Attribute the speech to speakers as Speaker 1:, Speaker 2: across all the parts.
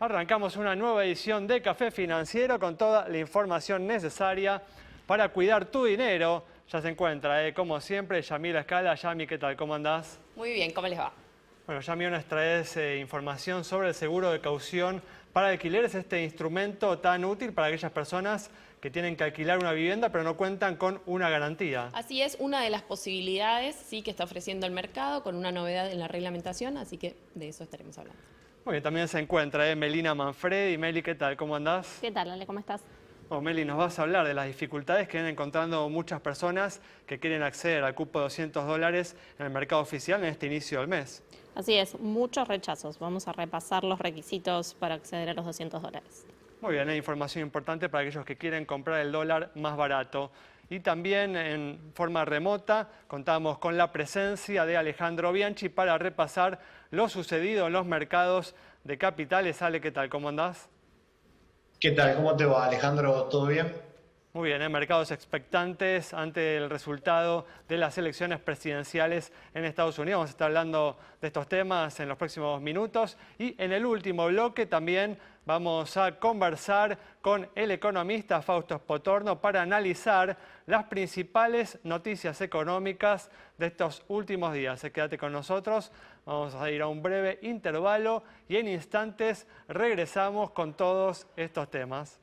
Speaker 1: Arrancamos una nueva edición de Café Financiero con toda la información necesaria para cuidar tu dinero. Ya se encuentra, como siempre, Yamila Escala. Yami, ¿qué tal? ¿Cómo andás?
Speaker 2: Muy bien, ¿cómo les va?
Speaker 1: Bueno, Yami, nos traes información sobre el seguro de caución para alquileres, este instrumento tan útil para aquellas personas que tienen que alquilar una vivienda pero no cuentan con una garantía.
Speaker 2: Así es, una de las posibilidades sí que está ofreciendo el mercado con una novedad en la reglamentación, así que de eso estaremos hablando.
Speaker 1: Muy bien, también se encuentra Melina Manfredi. Meli, ¿qué tal? ¿Cómo andás?
Speaker 3: ¿Qué tal, Ale? ¿Cómo estás?
Speaker 1: Bueno, Meli, nos vas a hablar de las dificultades que vienen encontrando muchas personas que quieren acceder al cupo de $200 en el mercado oficial en este inicio del mes.
Speaker 3: Así es, muchos rechazos. Vamos a repasar los requisitos para acceder a los $200.
Speaker 1: Muy bien, hay información importante para aquellos que quieren comprar el dólar más barato. Y también en forma remota contamos con la presencia de Alejandro Bianchi para repasar lo sucedido en los mercados de capitales. Ale, ¿qué tal? ¿Cómo andás?
Speaker 4: ¿Qué tal? ¿Cómo te va, Alejandro? ¿Todo bien?
Speaker 1: Muy bien, mercados expectantes ante el resultado de las elecciones presidenciales en Estados Unidos. Vamos a estar hablando de estos temas en los próximos minutos. Y en el último bloque también vamos a conversar con el economista Fausto Spotorno para analizar las principales noticias económicas de estos últimos días. Quédate con nosotros, vamos a ir a un breve intervalo y en instantes regresamos con todos estos temas.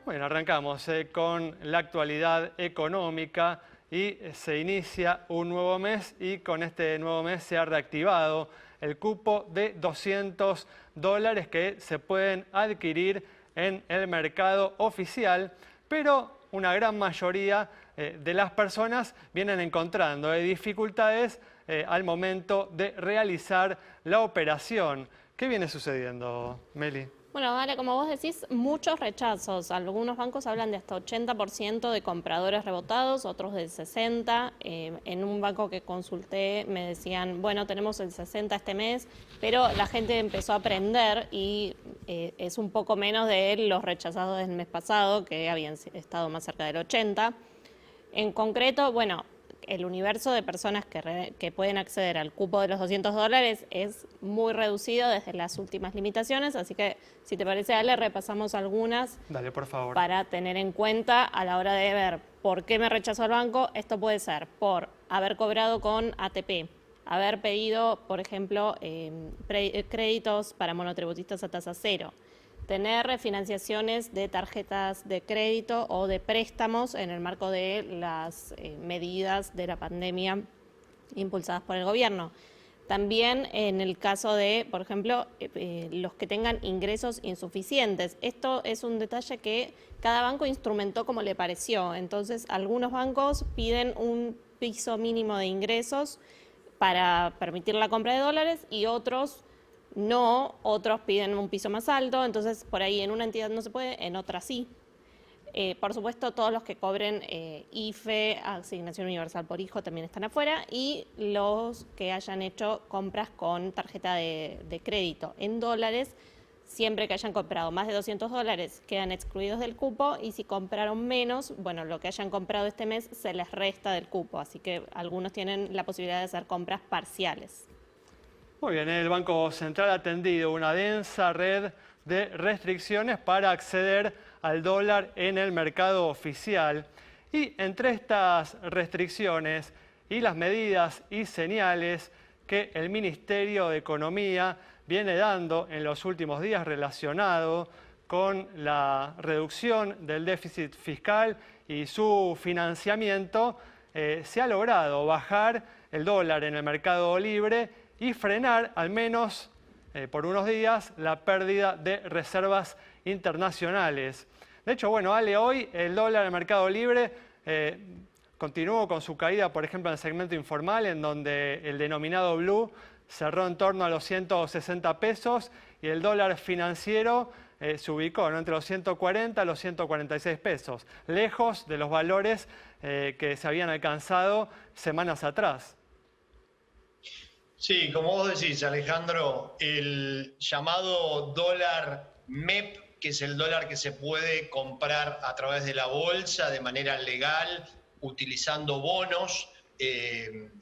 Speaker 1: Bueno, arrancamos con la actualidad económica y se inicia un nuevo mes y con este nuevo mes se ha reactivado el cupo de $200 que se pueden adquirir en el mercado oficial, pero una gran mayoría de las personas vienen encontrando dificultades al momento de realizar la operación. ¿Qué viene sucediendo, Meli?
Speaker 3: Bueno, Ale, como vos decís, muchos rechazos. Algunos bancos hablan de hasta 80% de compradores rebotados, otros del 60%. En un banco que consulté me decían, bueno, tenemos el 60% este mes, pero la gente empezó a aprender y es un poco menos de los rechazados del mes pasado, que habían estado más cerca del 80%. En concreto, bueno, el universo de personas que pueden acceder al cupo de los $200 es muy reducido desde las últimas limitaciones, así que si te parece, Ale, repasamos algunas.
Speaker 1: Dale, por favor.
Speaker 3: Para tener en cuenta a la hora de ver por qué me rechazó el banco. Esto puede ser por haber cobrado con ATP, haber pedido, por ejemplo, créditos para monotributistas a tasa cero, tener refinanciaciones de tarjetas de crédito o de préstamos en el marco de las medidas de la pandemia impulsadas por el gobierno. También en el caso de, por ejemplo, los que tengan ingresos insuficientes. Esto es un detalle que cada banco instrumentó como le pareció. Entonces, algunos bancos piden un piso mínimo de ingresos para permitir la compra de dólares y otros no, otros piden un piso más alto, entonces por ahí en una entidad no se puede, en otra sí. Por supuesto, todos los que cobren IFE, Asignación Universal por Hijo, también están afuera, y los que hayan hecho compras con tarjeta de crédito en dólares, siempre que hayan comprado más de $200 quedan excluidos del cupo, y si compraron menos, bueno, lo que hayan comprado este mes se les resta del cupo, así que algunos tienen la posibilidad de hacer compras parciales.
Speaker 1: Muy bien, el Banco Central ha tendido una densa red de restricciones para acceder al dólar en el mercado oficial. Y entre estas restricciones y las medidas y señales que el Ministerio de Economía viene dando en los últimos días relacionado con la reducción del déficit fiscal y su financiamiento, se ha logrado bajar el dólar en el mercado libre y frenar, al menos por unos días, la pérdida de reservas internacionales. De hecho, bueno, Ale, hoy el dólar en el mercado libre continuó con su caída, por ejemplo, en el segmento informal, en donde el denominado blue cerró en torno a los 160 pesos y el dólar financiero se ubicó entre los 140 a los 146 pesos, lejos de los valores que se habían alcanzado semanas atrás.
Speaker 4: Sí, como vos decís, Alejandro, el llamado dólar MEP, que es el dólar que se puede comprar a través de la bolsa de manera legal, utilizando bonos,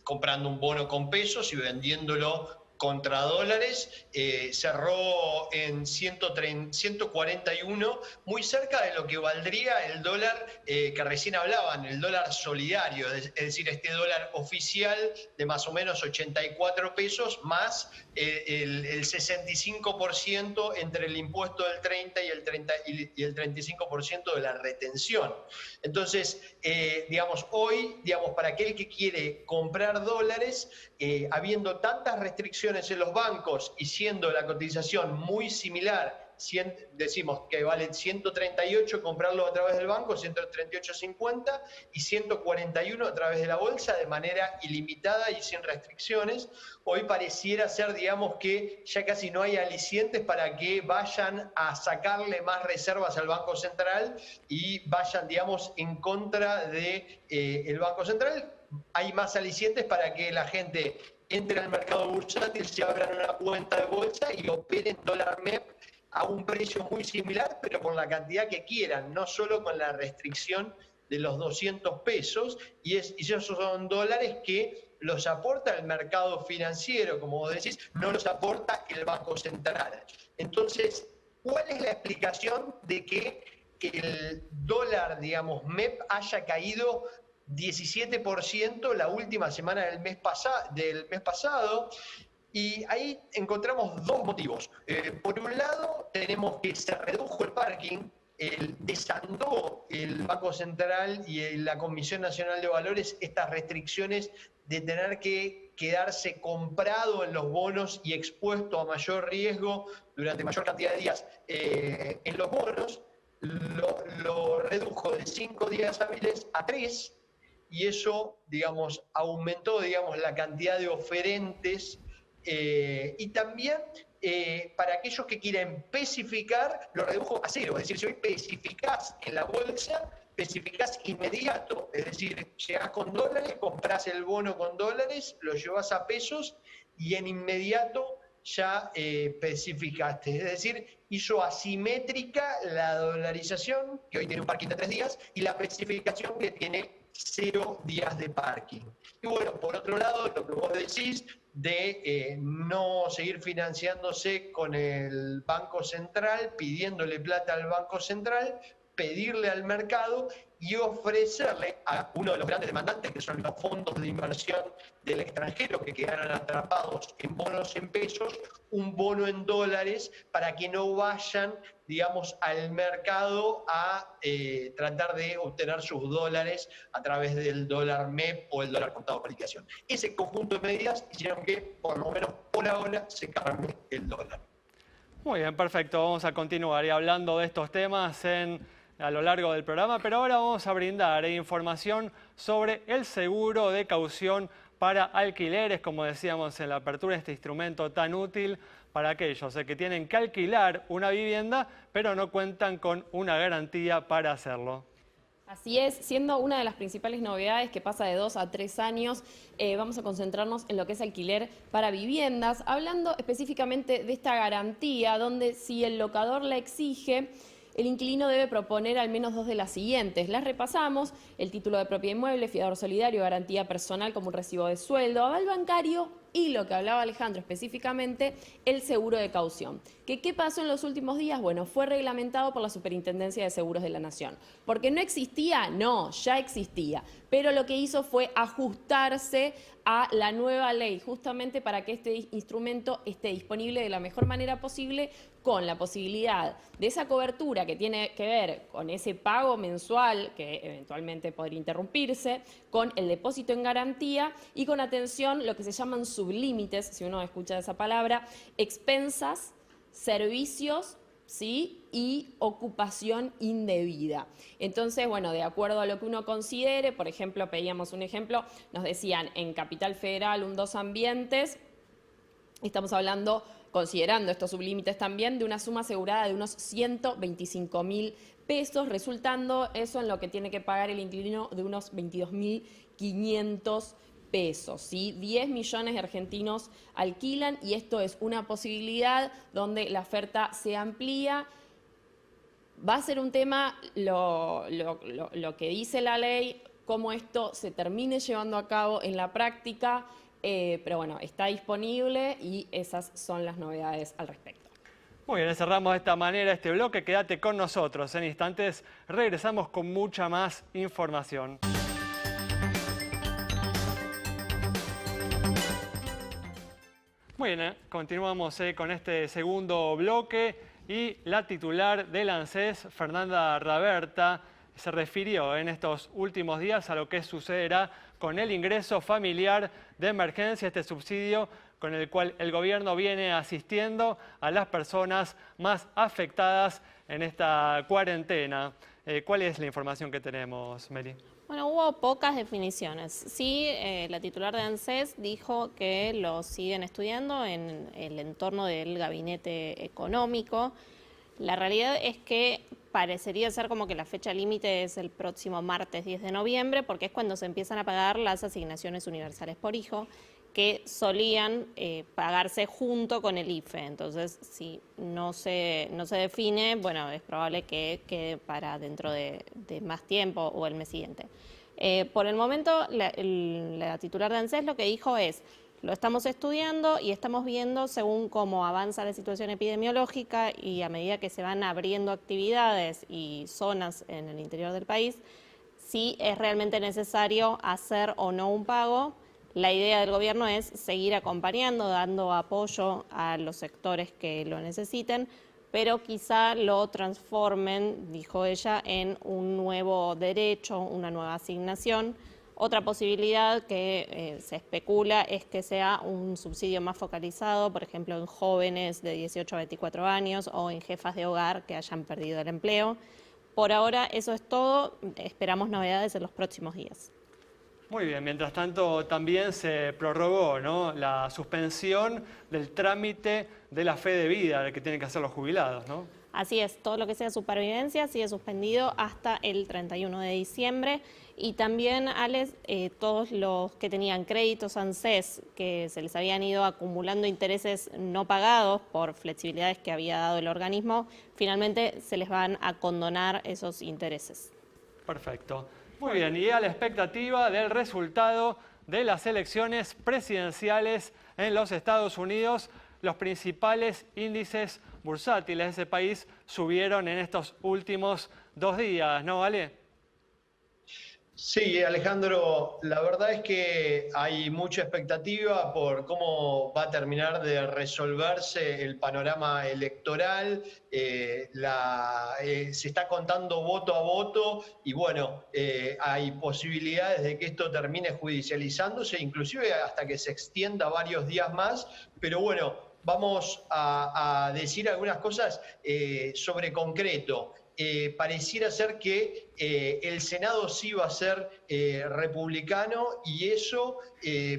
Speaker 4: comprando un bono con pesos y vendiéndolo contra dólares, cerró en 141, muy cerca de lo que valdría el dólar que recién hablaban, el dólar solidario, es decir, este dólar oficial de más o menos 84 pesos, más el 65% entre el impuesto del 30 y el 35% de la retención. Entonces, digamos, hoy, digamos, para aquel que quiere comprar dólares, habiendo tantas restricciones en los bancos y siendo la cotización muy similar, decimos que vale 138 comprarlo a través del banco, 138.50 y 141 a través de la bolsa de manera ilimitada y sin restricciones. Hoy pareciera ser, digamos, que ya casi no hay alicientes para que vayan a sacarle más reservas al Banco Central y vayan, digamos, en contra del Banco Central. Hay más alicientes para que la gente entre al mercado bursátil, se abran una cuenta de bolsa y operen dólar MEP a un precio muy similar, pero con la cantidad que quieran, no solo con la restricción de los 200 pesos, y esos son dólares que los aporta el mercado financiero, como vos decís, no los aporta el Banco Central. Entonces, ¿cuál es la explicación de que el dólar, digamos, MEP haya caído 17% la última semana del mes pasado? Y ahí encontramos dos motivos. Por un lado, tenemos que se redujo el parking, desandó el Banco Central y la Comisión Nacional de Valores estas restricciones de tener que quedarse comprado en los bonos y expuesto a mayor riesgo durante mayor cantidad de días en los bonos. Lo redujo de 5 días hábiles a 3, y eso, digamos, aumentó, digamos, la cantidad de oferentes. Y también para aquellos que quieren especificar, lo redujo a 0. Es decir, si hoy especificás en la bolsa, especificás inmediato. Es decir, llegás con dólares, comprás el bono con dólares, lo llevas a pesos y en inmediato ya especificaste. Es decir, hizo asimétrica la dolarización, que hoy tiene un parking de 3 días, y la especificación que tiene 0 días de parking. Y bueno, por otro lado, lo que vos decís de no seguir financiándose con el Banco Central, pidiéndole plata al Banco Central, pedirle al mercado y ofrecerle a uno de los grandes demandantes, que son los fondos de inversión del extranjero que quedaron atrapados en bonos en pesos, un bono en dólares para que no vayan, digamos, al mercado a tratar de obtener sus dólares a través del dólar MEP o el dólar contado por liquidación. Ese conjunto de medidas hicieron que, por lo menos por ahora, se calme el dólar.
Speaker 1: Muy bien, perfecto. Vamos a continuar y hablando de estos temas a lo largo del programa, pero ahora vamos a brindar información sobre el seguro de caución para alquileres, como decíamos en la apertura, este instrumento tan útil para aquellos que tienen que alquilar una vivienda, pero no cuentan con una garantía para hacerlo.
Speaker 2: Así es, siendo una de las principales novedades que pasa de 2 a 3 años, vamos a concentrarnos en lo que es alquiler para viviendas, hablando específicamente de esta garantía, donde si el locador la exige, el inquilino debe proponer al menos 2 de las siguientes. Las repasamos: el título de propiedad inmueble, fiador solidario, garantía personal como un recibo de sueldo, aval bancario y, lo que hablaba Alejandro específicamente, el seguro de caución. ¿Qué pasó en los últimos días? Bueno, fue reglamentado por la Superintendencia de Seguros de la Nación. ¿Porque no existía? No, ya existía. Pero lo que hizo fue ajustarse a la nueva ley, justamente para que este instrumento esté disponible de la mejor manera posible, con la posibilidad de esa cobertura que tiene que ver con ese pago mensual que eventualmente podría interrumpirse, con el depósito en garantía y con atención lo que se llaman sublímites, si uno escucha esa palabra, expensas, servicios, ¿sí? Y ocupación indebida. Entonces, bueno, de acuerdo a lo que uno considere, por ejemplo, pedíamos un ejemplo, nos decían en Capital Federal un 2 ambientes, estamos hablando, considerando estos sublímites también, de una suma asegurada de unos 125.000 pesos, resultando eso en lo que tiene que pagar el inquilino de unos 22.500 pesos, ¿sí? 10 millones de argentinos alquilan y esto es una posibilidad donde la oferta se amplía. Va a ser un tema, lo que dice la ley, cómo esto se termine llevando a cabo en la práctica, pero bueno, está disponible y esas son las novedades al respecto.
Speaker 1: Muy bien, cerramos de esta manera este bloque. Quédate con nosotros. En instantes regresamos con mucha más información. Muy bien, continuamos con este segundo bloque y la titular del ANSES, Fernanda Raberta, se refirió en estos últimos días a lo que sucederá con el ingreso familiar de emergencia, este subsidio con el cual el gobierno viene asistiendo a las personas más afectadas en esta cuarentena. ¿Cuál es la información que tenemos, Meli?
Speaker 3: Bueno, hubo pocas definiciones. Sí, la titular de ANSES dijo que lo siguen estudiando en el entorno del gabinete económico. La realidad es que parecería ser como que la fecha límite es el próximo martes 10 de noviembre, porque es cuando se empiezan a pagar las asignaciones universales por hijo, que solían pagarse junto con el IFE. Entonces, si no se define, bueno, es probable que quede para dentro de más tiempo o el mes siguiente. Por el momento, la titular de ANSES lo que dijo es: lo estamos estudiando y estamos viendo según cómo avanza la situación epidemiológica y a medida que se van abriendo actividades y zonas en el interior del país, si es realmente necesario hacer o no un pago. La idea del gobierno es seguir acompañando, dando apoyo a los sectores que lo necesiten, pero quizá lo transformen, dijo ella, en un nuevo derecho, una nueva asignación. Otra posibilidad que se especula es que sea un subsidio más focalizado, por ejemplo, en jóvenes de 18 a 24 años o en jefas de hogar que hayan perdido el empleo. Por ahora eso es todo, esperamos novedades en los próximos días.
Speaker 1: Muy bien, mientras tanto también se prorrogó, ¿no?, la suspensión del trámite de la fe de vida que tienen que hacer los jubilados, ¿no?
Speaker 3: Así es, todo lo que sea supervivencia sigue suspendido hasta el 31 de diciembre y también, Alex, todos los que tenían créditos ANSES que se les habían ido acumulando intereses no pagados por flexibilidades que había dado el organismo, finalmente se les van a condonar esos intereses.
Speaker 1: Perfecto. Muy bien, y a la expectativa del resultado de las elecciones presidenciales en los Estados Unidos, los principales índices bursátiles de ese país subieron en estos últimos 2 días, ¿no, Ale?
Speaker 4: Sí, Alejandro, la verdad es que hay mucha expectativa por cómo va a terminar de resolverse el panorama electoral. Se está contando voto a voto y bueno, hay posibilidades de que esto termine judicializándose, inclusive hasta que se extienda varios días más, pero bueno, vamos a decir algunas cosas sobre concreto. Pareciera ser que el Senado sí va a ser republicano y eso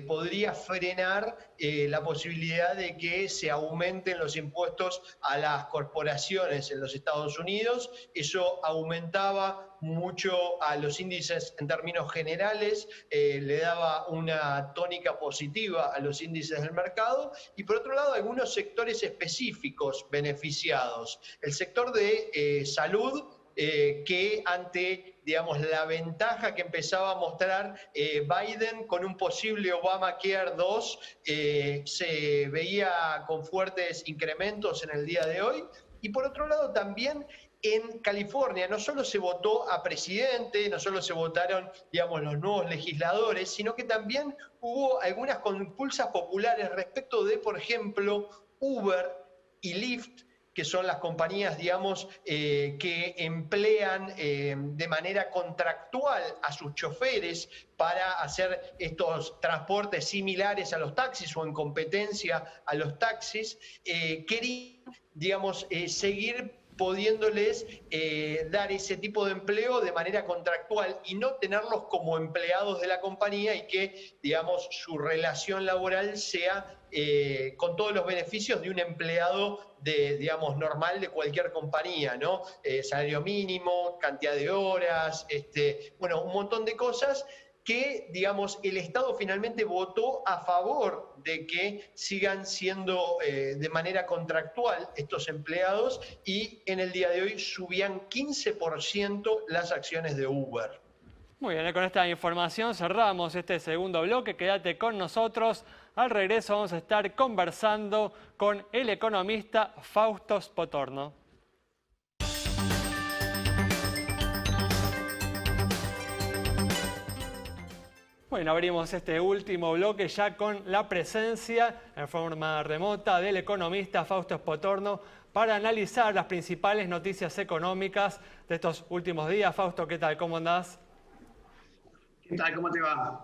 Speaker 4: podría frenar la posibilidad de que se aumenten los impuestos a las corporaciones en los Estados Unidos. Eso aumentaba mucho a los índices en términos generales, le daba una tónica positiva a los índices del mercado y por otro lado algunos sectores específicos beneficiados. El sector de salud, que ante, digamos, la ventaja que empezaba a mostrar Biden con un posible Obamacare 2, se veía con fuertes incrementos en el día de hoy. Y por otro lado también en California no solo se votó a presidente, no solo se votaron, digamos, los nuevos legisladores, sino que también hubo algunas compulsas populares respecto de, por ejemplo, Uber y Lyft, que son las compañías, digamos, que emplean de manera contractual a sus choferes para hacer estos transportes similares a los taxis o en competencia a los taxis, querían, digamos, seguir pudiéndoles dar ese tipo de empleo de manera contractual y no tenerlos como empleados de la compañía y que, digamos, su relación laboral sea con todos los beneficios de un empleado digamos, normal de cualquier compañía, ¿no? Salario mínimo, cantidad de horas, bueno, un montón de cosas que, digamos, el Estado finalmente votó a favor de que sigan siendo de manera contractual estos empleados y en el día de hoy subían 15% las acciones de Uber.
Speaker 1: Muy bien, con esta información cerramos este segundo bloque. Quédate con nosotros. Al regreso vamos a estar conversando con el economista Fausto Spotorno. Bueno, abrimos este último bloque ya con la presencia en forma remota del economista Fausto Spotorno para analizar las principales noticias económicas de estos últimos días. Fausto, ¿qué tal? ¿Cómo andás?
Speaker 5: ¿Qué tal? ¿Cómo te va?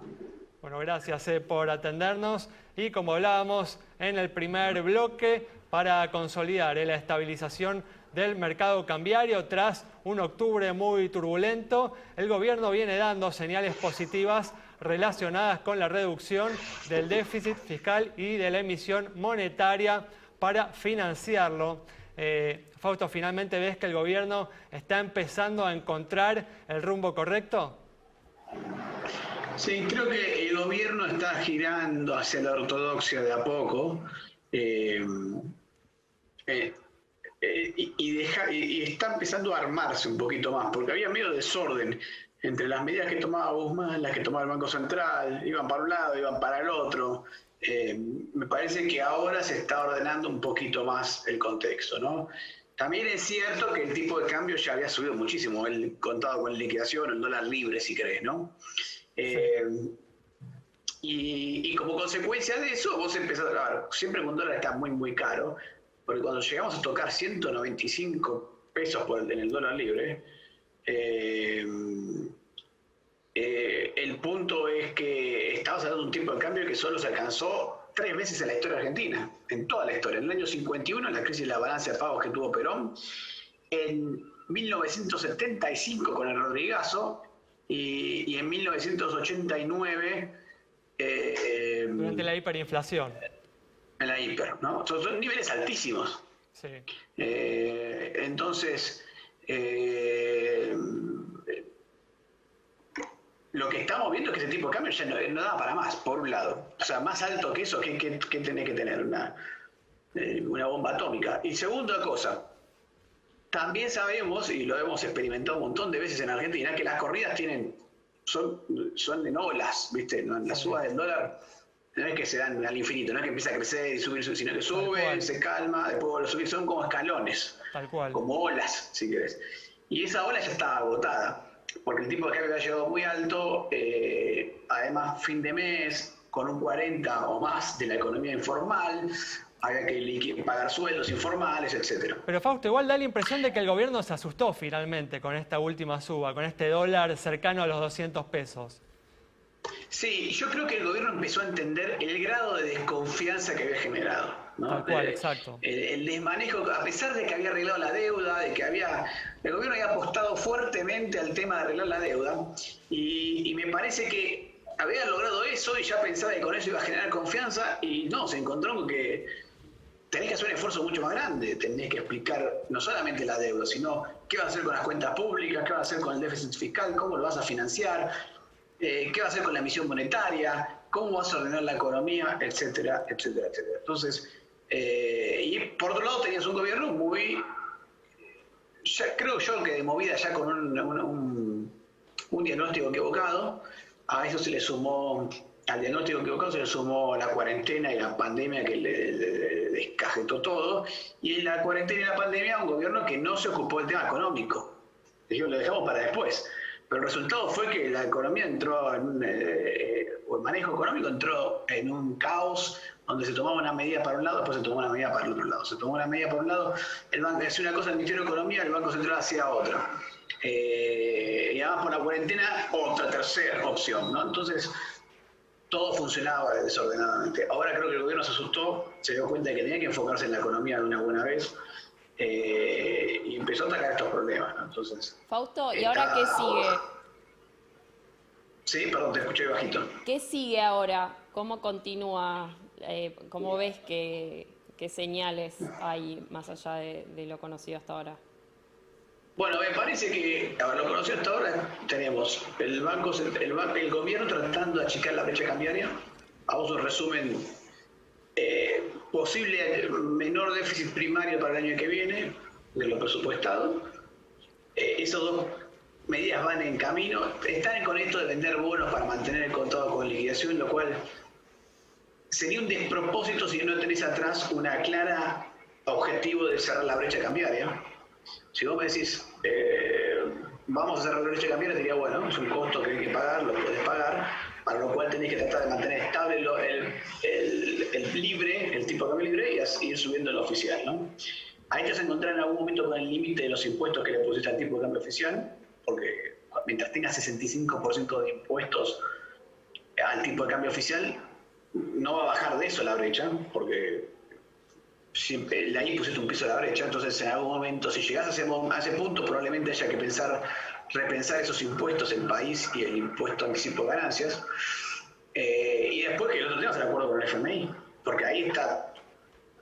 Speaker 1: Bueno, gracias por atendernos. Y como hablábamos en el primer bloque, para consolidar la estabilización del mercado cambiario tras un octubre muy turbulento, el gobierno viene dando señales positivas relacionadas con la reducción del déficit fiscal y de la emisión monetaria para financiarlo. Fausto, ¿finalmente ves que el gobierno está empezando a encontrar el rumbo correcto?
Speaker 5: Sí, creo que el gobierno está girando hacia la ortodoxia de a poco y está empezando a armarse un poquito más, porque había medio desorden entre las medidas que tomaba Guzmán, las que tomaba el Banco Central, iban para un lado, iban para el otro. Me parece que ahora se está ordenando un poquito más el contexto, ¿no? También es cierto que el tipo de cambio ya había subido muchísimo, el contado con liquidación, el dólar libre, si querés, ¿no? Y como consecuencia de eso, vos empezás a grabar. Siempre un dólar está muy, muy caro, porque cuando llegamos a tocar 195 pesos en el dólar libre, el punto es que estamos hablando de un tipo de cambio que solo se alcanzó 3 veces en la historia argentina, en toda la historia. En el año 51, en la crisis de la balanza de pagos que tuvo Perón, en 1975 con el Rodrigazo y en 1989
Speaker 1: durante la hiperinflación.
Speaker 5: En la hiper, ¿no? Son niveles altísimos.
Speaker 1: Sí.
Speaker 5: Entonces, lo que estamos viendo es que ese tipo de cambio ya no da para más, por un lado. O sea, más alto que eso, ¿qué tenés que tener? Una bomba atómica. Y segunda cosa, también sabemos, y lo hemos experimentado un montón de veces en Argentina, que las corridas son en olas, ¿viste? Las subas del dólar no es que se dan al infinito, no es que empieza a crecer y subir, sino que sube, se calma, después vuelve a subir, son como escalones,
Speaker 1: Tal cual.
Speaker 5: como olas, si querés. Y esa ola ya estaba agotada, porque el tipo de cambio había llegado muy alto, además fin de mes, con un 40 o más de la economía informal, había que pagar sueldos informales, etcétera.
Speaker 1: Pero Fausto, igual da la impresión de que el gobierno se asustó finalmente con esta última suba, con este dólar cercano a los 200 pesos.
Speaker 5: Sí, yo creo que el gobierno empezó a entender el grado de desconfianza que había generado, ¿no?
Speaker 1: Tal cual, exacto.
Speaker 5: El desmanejo, a pesar de que había arreglado la deuda, de que el gobierno había apostado fuertemente al tema de arreglar la deuda, y me parece que había logrado eso y ya pensaba que con eso iba a generar confianza, y no, se encontró con que tenés que hacer un esfuerzo mucho más grande, tenés que explicar no solamente la deuda, sino qué vas a hacer con las cuentas públicas, qué vas a hacer con el déficit fiscal, cómo lo vas a financiar, qué va a hacer con la emisión monetaria, cómo vas a ordenar la economía, etcétera, etcétera, etcétera. Entonces, y por otro lado tenías un gobierno muy, ya creo yo que de movida ya con un diagnóstico equivocado. A eso se le sumó, al diagnóstico equivocado se le sumó la cuarentena y la pandemia que le descajetó todo, y en la cuarentena y la pandemia un gobierno que no se ocupó del tema económico. Lo dejamos para después. Pero el resultado fue que la economía entró o el manejo económico entró en un caos donde se tomaba una medida para un lado, después se tomó una medida para el otro lado. Se tomó una medida para un lado, el banco hacía una cosa, el Ministerio de Economía, el Banco Central hacía otra. Y además por la cuarentena, otra tercera opción, ¿no? Entonces, todo funcionaba desordenadamente. Ahora creo que el gobierno se asustó, se dio cuenta de que tenía que enfocarse en la economía de una buena vez. Y empezó a atacar estos problemas, ¿no? Entonces,
Speaker 2: Fausto, ¿y ahora qué sigue?
Speaker 5: Sí, perdón, te escuché bajito.
Speaker 2: ¿Qué sigue ahora? ¿Cómo continúa? ¿Cómo ves qué señales hay más allá de lo conocido hasta ahora?
Speaker 5: Bueno, me parece que, a ver, lo conocido hasta ahora, tenemos el gobierno tratando de achicar la brecha cambiaria. Hago un resumen. Posible menor déficit primario para el año que viene, de lo presupuestado. Esos dos medidas van en camino. Están con esto de vender bonos para mantener el contado con liquidación, lo cual sería un despropósito si no tenés atrás una clara objetivo de cerrar la brecha cambiaria. Si vos me decís, vamos a cerrar la brecha cambiaria, diría, bueno, es un costo que hay que pagar, lo podés pagar, para lo cual tenés que tratar de mantener estable el tipo de cambio libre y ir subiendo el oficial, ¿no? Ahí te vas a encontrar en algún momento con el límite de los impuestos que le pusiste al tipo de cambio oficial, porque mientras tengas 65% de impuestos al tipo de cambio oficial, no va a bajar de eso la brecha, porque ahí pusiste un piso de la brecha. Entonces en algún momento, si llegás a ese punto, probablemente haya que repensar esos impuestos en país y el impuesto anticipo de ganancias. Y después que el otro tema es el acuerdo con el FMI, porque ahí está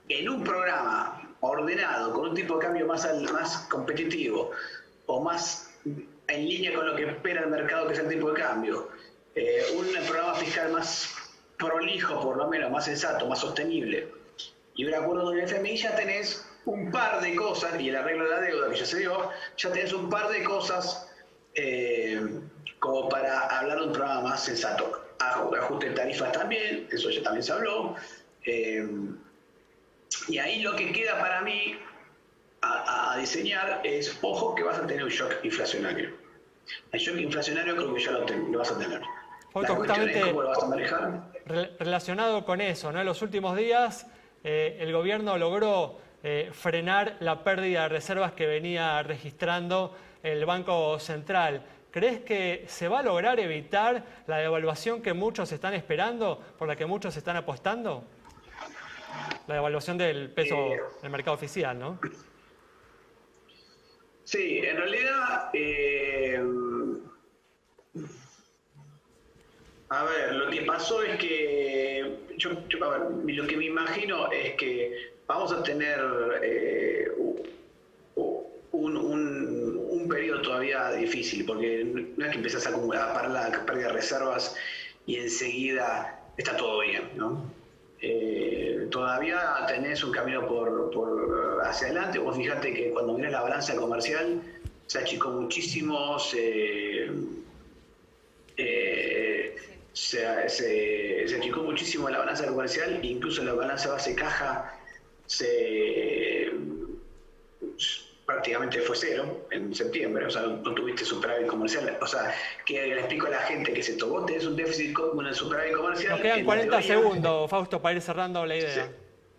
Speaker 5: en un programa ordenado, con un tipo de cambio más competitivo o más en línea con lo que espera el mercado, que es el tipo de cambio, un programa fiscal más prolijo, por lo menos, más sensato, más sostenible, y un acuerdo con el FMI, ya tenés un par de cosas, y el arreglo de la deuda que ya se dio, ya tenés un par de cosas como para hablar de un programa más sensato. Ajuste de tarifas también, eso ya también se habló. Y ahí lo que queda para mí a diseñar es, ojo, que vas a tener un shock inflacionario. El shock inflacionario creo que ya lo vas a tener.
Speaker 1: Fausto,
Speaker 5: La cuestión es cómo lo vas a
Speaker 1: justamente
Speaker 5: manejar.
Speaker 1: relacionado con eso, ¿no? En los últimos días el gobierno logró frenar la pérdida de reservas que venía registrando el Banco Central. ¿Crees que se va a lograr evitar la devaluación que muchos están esperando, por la que muchos están apostando? La devaluación del peso del mercado oficial, ¿no?
Speaker 5: Sí, en realidad, a ver, lo que pasó es que, a ver, lo que me imagino es que vamos a tener un periodo todavía difícil, porque no es que empezás a acumular, para la pérdida de reservas y enseguida está todo bien, ¿no? Todavía tenés un camino por hacia adelante. Vos fijate que cuando mirás la balanza comercial se achicó muchísimo, se achicó muchísimo la balanza comercial, incluso la balanza base caja prácticamente fue cero en septiembre, o sea, no tuviste superávit comercial. O sea, que le explico a la gente que vos tenés un déficit con un superávit comercial.
Speaker 1: Nos quedan 40 segundos, Fausto, para ir cerrando la idea.
Speaker 5: Sí.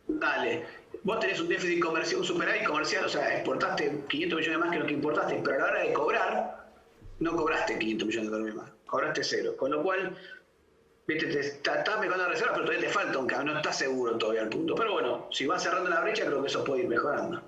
Speaker 5: Dale. Vos tenés un déficit comercial, un superávit comercial, o sea, exportaste 500 millones más que lo que importaste, pero a la hora de cobrar, no cobraste 500 millones de dólares más, cobraste cero. Con lo cual, viste, estás mejorando la reserva, pero todavía te falta un cambio, no estás seguro todavía al punto. Pero bueno, si vas cerrando la brecha, creo que eso puede ir mejorando.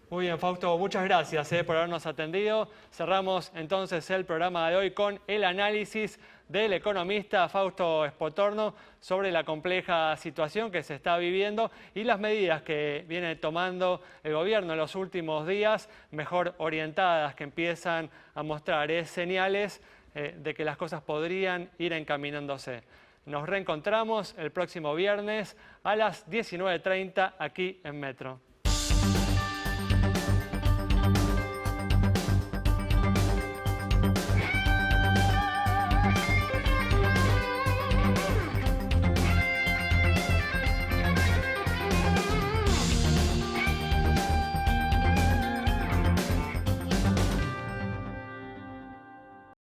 Speaker 1: Muy bien, Fausto, muchas gracias por habernos atendido. Cerramos entonces el programa de hoy con el análisis del economista Fausto Espotorno sobre la compleja situación que se está viviendo y las medidas que viene tomando el gobierno en los últimos días, mejor orientadas, que empiezan a mostrar señales de que las cosas podrían ir encaminándose. Nos reencontramos el próximo viernes a las 19:30 aquí en Metro.